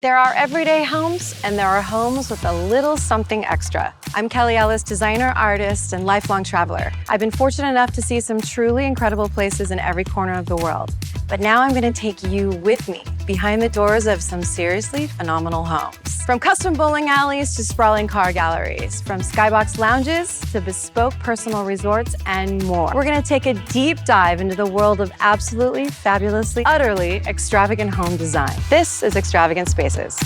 There are everyday homes, and there are homes with a little something extra. I'm Kelli Ellis, designer, artist, and lifelong traveler. I've been fortunate enough to see some truly incredible places in every corner of the world. But now I'm gonna take you with me behind the doors of some seriously phenomenal homes. From custom bowling alleys to sprawling car galleries, from skybox lounges to bespoke personal resorts and more. We're gonna take a deep dive into the world of absolutely, fabulously, utterly extravagant home design. This is Extravagant Spaces.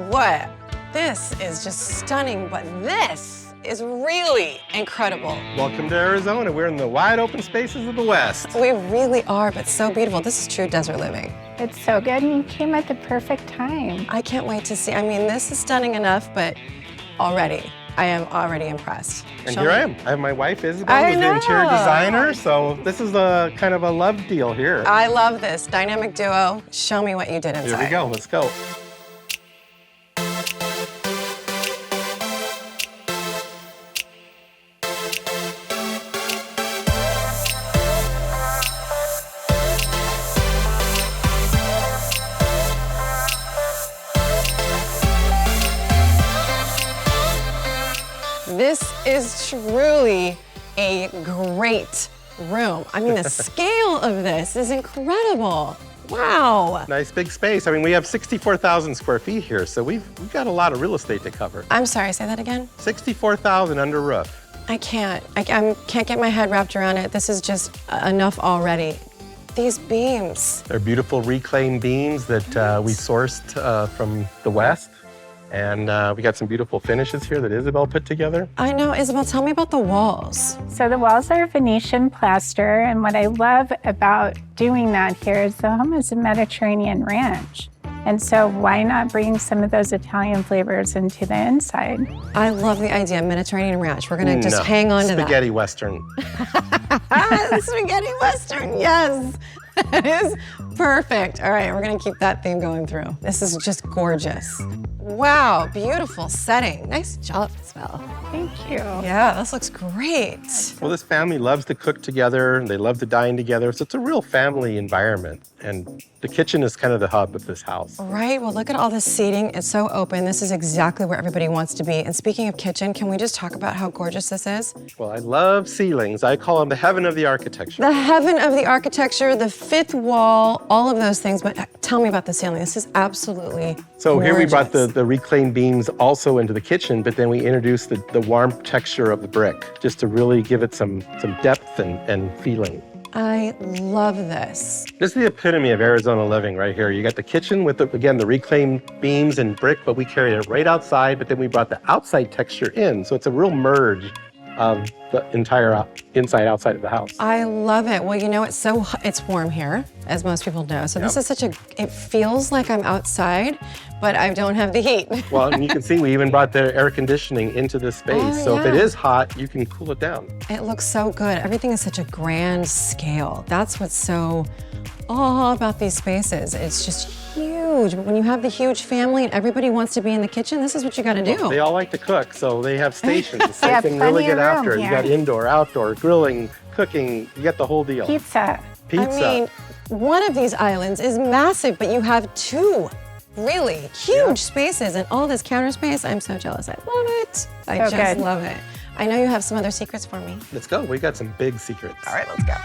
What? This is just stunning, but this is really incredible. Welcome to Arizona. We're in the wide open spaces of the West. We really are, but so beautiful. This is true desert living. It's so good, and you came at the perfect time. I can't wait to see. I mean, this is stunning enough, but I am already impressed. And here I am. I have my wife, Isabel, who's the interior designer, so this is a kind of a love deal here. I love this dynamic duo. Show me what you did inside. Here we go. Let's go. This is truly a great room. I mean, the scale of this is incredible. Wow. Nice big space. I mean, we have 64,000 square feet here, so we've got a lot of real estate to cover. I'm sorry, say that again? 64,000 under roof. I can't get my head wrapped around it. This is just enough already. These beams. They're beautiful reclaimed beams that we sourced from the West. And we got some beautiful finishes here that Isabel put together. I know, Isabel, tell me about the walls. So the walls are Venetian plaster, and what I love about doing that here is the home is a Mediterranean ranch. And so why not bring some of those Italian flavors into the inside? I love the idea, Mediterranean ranch. We're gonna just hang on to that. Spaghetti Western. Spaghetti Western, yes. That is perfect. All right, we're gonna keep that theme going through. This is just gorgeous. Wow, beautiful setting. Nice job, Isabel. Thank you. Yeah, this looks great. Well, this family loves to cook together, and they love to dine together, so it's a real family environment. And the kitchen is kind of the hub of this house. Right, well, look at all this seating. It's so open. This is exactly where everybody wants to be. And speaking of kitchen, can we just talk about how gorgeous this is? Well, I love ceilings. I call them the heaven of the architecture. The heaven of the architecture, the fifth wall, all of those things. But tell me about the ceiling. This is absolutely So gorgeous. here we brought the reclaimed beams also into the kitchen, but then we introduced the warm texture of the brick, just to really give it some depth and feeling. I love this. This is the epitome of Arizona living right here. You got the kitchen with, again, the reclaimed beams and brick, but we carried it right outside, but then we brought the outside texture in. So it's a real merge of the entire inside, outside of the house. I love it. Well, you know, it's warm here, as most people know. So this is it feels like I'm outside, but I don't have the heat. Well, and you can see we even brought the air conditioning into this space. Oh, so if it yeah. is hot, you can cool it down. It looks so good. Everything is such a grand scale. That's what's so about these spaces. It's just huge. But when you have the huge family and everybody wants to be in the kitchen, this is what you got to do. They all like to cook, so they have stations. They have can really plenty get of room after it. You got here. indoor, outdoor, grilling, cooking. You got the whole deal. Pizza. Pizza. I mean, one of these islands is massive, but you have two really huge spaces and all this counter space. I'm so jealous. I love it. I So just good. love it. I know you have some other secrets for me. Let's go. We got some big secrets. All right, let's go.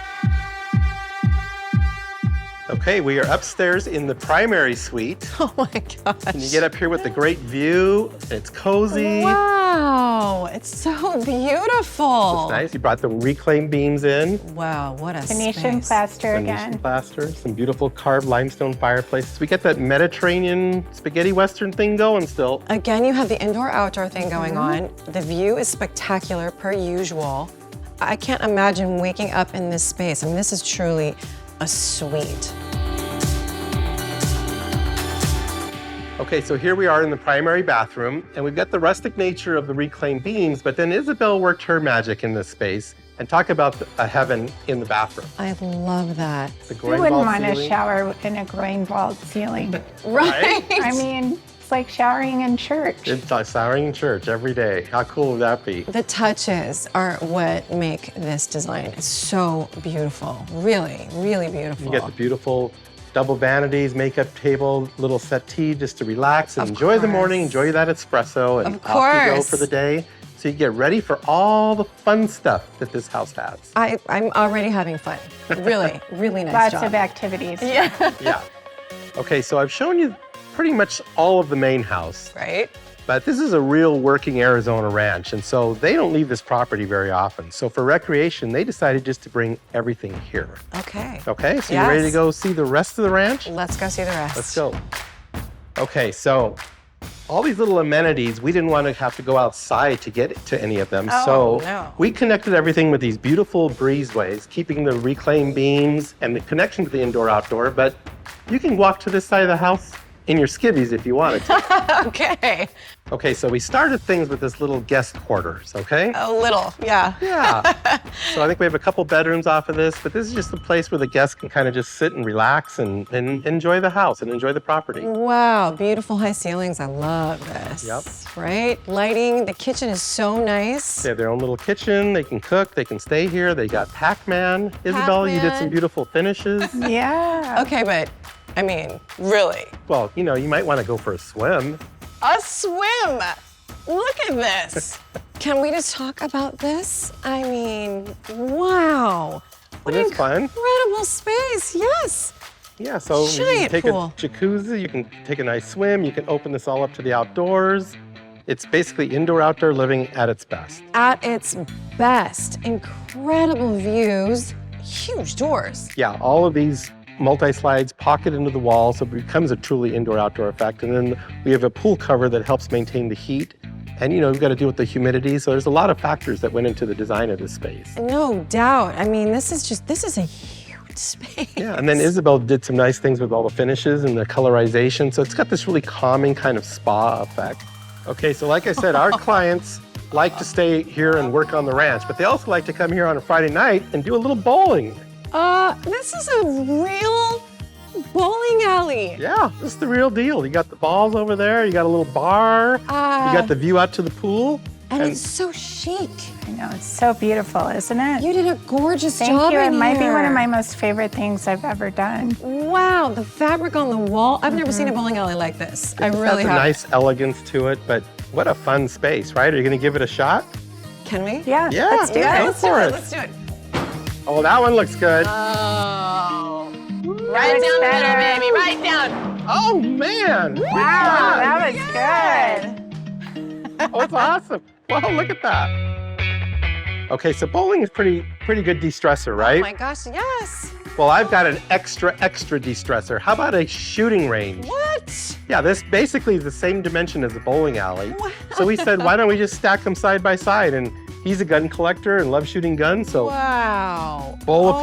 Okay, we are upstairs in the primary suite. Oh my gosh. And you get up here with the great view. It's cozy. Wow, it's so beautiful. It's nice. You brought the reclaimed beams in. Wow, what a Venetian space. plaster Venetian again. plaster, some beautiful carved limestone fireplaces. We got that Mediterranean spaghetti Western thing going still. Again, you have the indoor-outdoor thing going on. The view is spectacular per usual. I can't imagine waking up in this space. I mean, this is truly a suite. Okay, so here we are in the primary bathroom, and we've got the rustic nature of the reclaimed beams, but then Isabel worked her magic in this space and talk about a heaven in the bathroom. I love that. The Who groin wouldn't vault want to ceiling. shower in a groin vault ceiling? Right? I mean, it's like showering in church. It's like showering in church every day. How cool would that be? The touches are what make this design so beautiful. Really, really beautiful. You get the beautiful double vanities, makeup table, little settee just to relax and enjoy the morning, enjoy that espresso, and Of off you go course. for the day. So you get ready for all the fun stuff that this house has. I'm already having fun. Really, really nice Lots job. of activities. Yeah. Yeah. Okay, so I've shown you pretty much all of the main house, Right? but this is a real working Arizona ranch, and so they don't leave this property very often. So for recreation, they decided just to bring everything here. Okay. Okay, so you ready to Yes. go see the rest of the ranch? Let's go see the rest. Let's go. Okay, so all these little amenities, we didn't want to have to go outside to get to any of them. Oh, so no. we connected everything with these beautiful breezeways, keeping the reclaimed beams and the connection to the indoor-outdoor. But you can walk to this side of the house in your skivvies if you wanted to. Okay. Okay, so we started things with this little guest quarters, okay? A little, yeah. Yeah. So I think we have a couple bedrooms off of this, but this is just a place where the guests can kind of just sit and relax and enjoy the house and enjoy the property. Wow, beautiful high ceilings. I love this. Yep. Right? Lighting, the kitchen is so nice. They have their own little kitchen. They can cook. They can stay here. They got Pac-Man. Isabel, you did some Pac-Man. beautiful finishes. Yeah. Okay, but I mean, really? Well, you know, you might want to go for a swim. A swim! Look at this. Can we just talk about this? I mean, wow. What It an is fun. incredible space, yes. Yeah, so you can Giant take pool. a jacuzzi. You can take a nice swim. You can open this all up to the outdoors. It's basically indoor-outdoor living at its best. At its best, incredible views, huge doors. Yeah, all of these multi-slides pocket into the wall, so it becomes a truly indoor-outdoor effect. And then we have a pool cover that helps maintain the heat. And you know, we've got to deal with the humidity, so there's a lot of factors that went into the design of this space. No doubt. I mean, this is a huge space. Yeah, and then Isabel did some nice things with all the finishes and the colorization, so it's got this really calming kind of spa effect. Okay, so like I said, our clients like to stay here and work on the ranch, but they also like to come here on a Friday night and do a little bowling. This is a real bowling alley. Yeah, this is the real deal. You got the balls over there, you got a little bar, you got the view out to the pool. And it's so chic. I know, it's so beautiful, isn't it? You did a gorgeous Thank job you. It in might be one here. of my most favorite things I've ever done. Wow, the fabric on the wall. I've never seen a bowling alley like this. I really Has a have. nice elegance to it, but what a fun space, right? Are you gonna give it a shot? Can we? Yeah, Yeah, let's do yeah. it. Let's do for it. it. Let's do it. Oh, that one looks good. Oh. Looks Right down the middle, better. baby. Right down. Oh, man. Wow, that was good. Oh, it's awesome. Wow, look at that. Okay, so bowling is pretty good de-stressor, right? Oh my gosh, yes. Well, I've got an extra de-stressor. How about a shooting range? What? Yeah, this basically is the same dimension as a bowling alley. Wow. So we said, why don't we just stack them side by side? And he's a gun collector and loves shooting guns, so Wow. bowl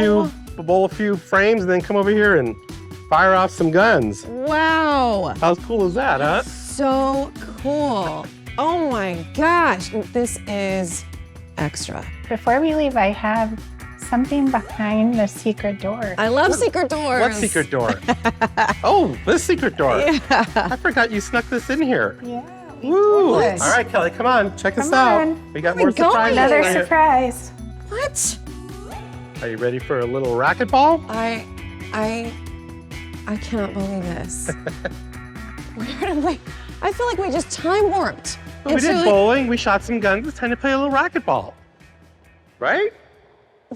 a few frames and then come over here and fire off some guns. Wow. How cool is that, huh? So cool. Oh my gosh, this is extra. Before we leave, I have something behind the secret door. I love secret doors. What secret door? Oh, this secret door. Yeah. I forgot you snuck this in here. Yeah. Woo! All did. right, Kelly, come on, check us Come out. on. We got Where more we going? surprises. Another for you. surprise. What? Are you ready for a little racquetball? I cannot believe this. Where did we? I feel like we just time warped. We did bowling, we shot some guns. It's time to play a little racquetball. Right?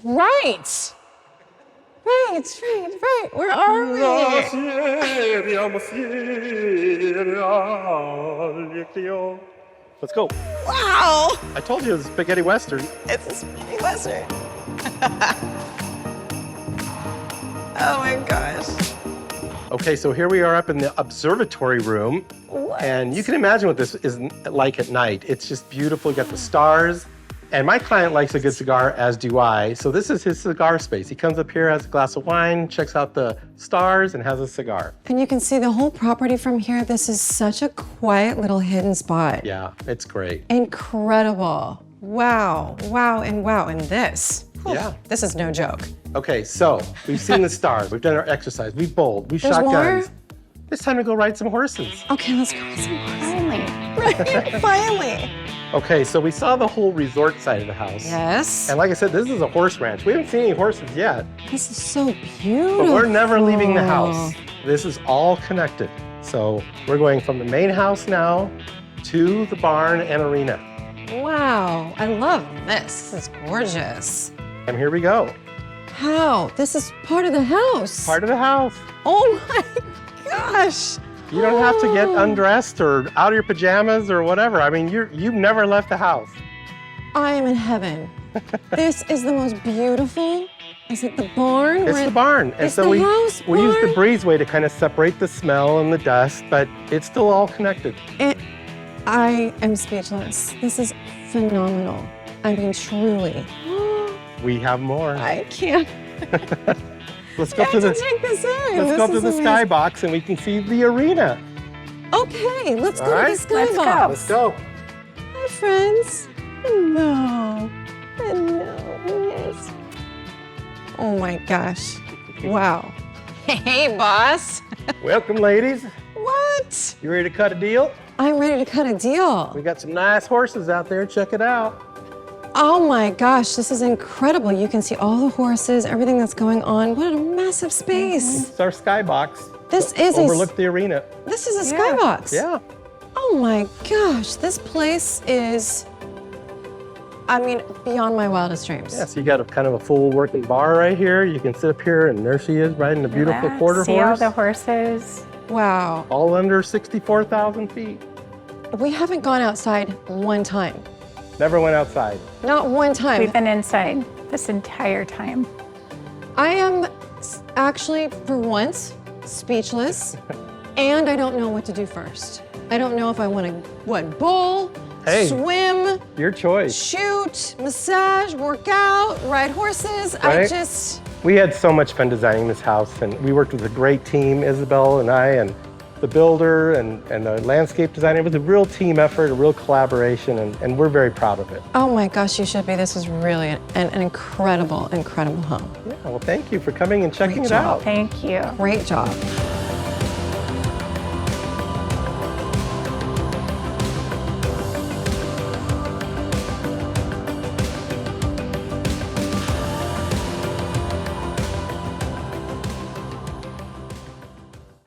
Right. Right. Where are we? Let's go. Wow. I told you it was a spaghetti western. It's a spaghetti western. Oh my gosh. Okay, so here we are up in the observatory room. What? And you can imagine what this is like at night. It's just beautiful. You got the stars. And my client likes a good cigar, as do I. So this is his cigar space. He comes up here, has a glass of wine, checks out the stars, and has a cigar. And you can see the whole property from here. This is such a quiet little hidden spot. Yeah, it's great. Incredible. Wow, wow, and wow. And this, Yeah. this is no joke. Okay, so we've seen the stars. We've done our exercise. We've bowled. We've There's shot more? guns. It's time to go ride some horses. Okay, let's go with some horses. Finally. Right, finally. Okay, so we saw the whole resort side of the house. Yes. And like I said, this is a horse ranch. We haven't seen any horses yet, This is so beautiful. but we're never leaving the house. This is all connected. So we're going from the main house now to the barn and arena. Wow, I love this. This is gorgeous. And here we go. How? This is part of the house. Part of the house. Oh my gosh. You don't have to get Oh. undressed or out of your pajamas or whatever. I mean, you've never left the house. I am in heaven. This is the most beautiful. Is it the barn? It's the barn. And It's so the we house use the barn? breezeway to kind of separate the smell and the dust, but it's still all connected. I am speechless. This is phenomenal. I mean, truly. We have more. I can't. Let's go I to have the to take this in. let's This go to is the amazing. skybox and we can see the arena. Okay, let's All go right, to the let's go. skybox. Let's go. Hi, friends. Hello. Hello. Yes. Oh my gosh. Wow. Hey, boss. Welcome, ladies. What? You ready to cut a deal? I'm ready to cut a deal. We got some nice horses out there. Check it out. Oh my gosh, this is incredible. You can see all the horses, everything that's going on. What a massive space. It's our skybox. This is Overlook the arena. This is a Yeah. skybox. Yeah. Oh my gosh, this place is, I mean, beyond my wildest dreams. Yeah, so you got a kind of a full working bar right here. You can sit up here and there she is riding the beautiful Relax, quarter see all horse. the horses. Wow. All under 64,000 feet. We haven't gone outside one time. Never went outside. Not one time. We've been inside this entire time. I am actually, for once, speechless, and I don't know what to do first. I don't know if I want to, bowl, Hey. swim, Your choice. shoot, massage, work out, ride horses. Right. We had so much fun designing this house, and we worked with a great team, Isabel and I, and the builder and the landscape designer. It was a real team effort, a real collaboration, and we're very proud of it. Oh my gosh, you should be. This is really an incredible, incredible home. Yeah, well, thank you for coming and checking Great it job. out. Thank you. Great job.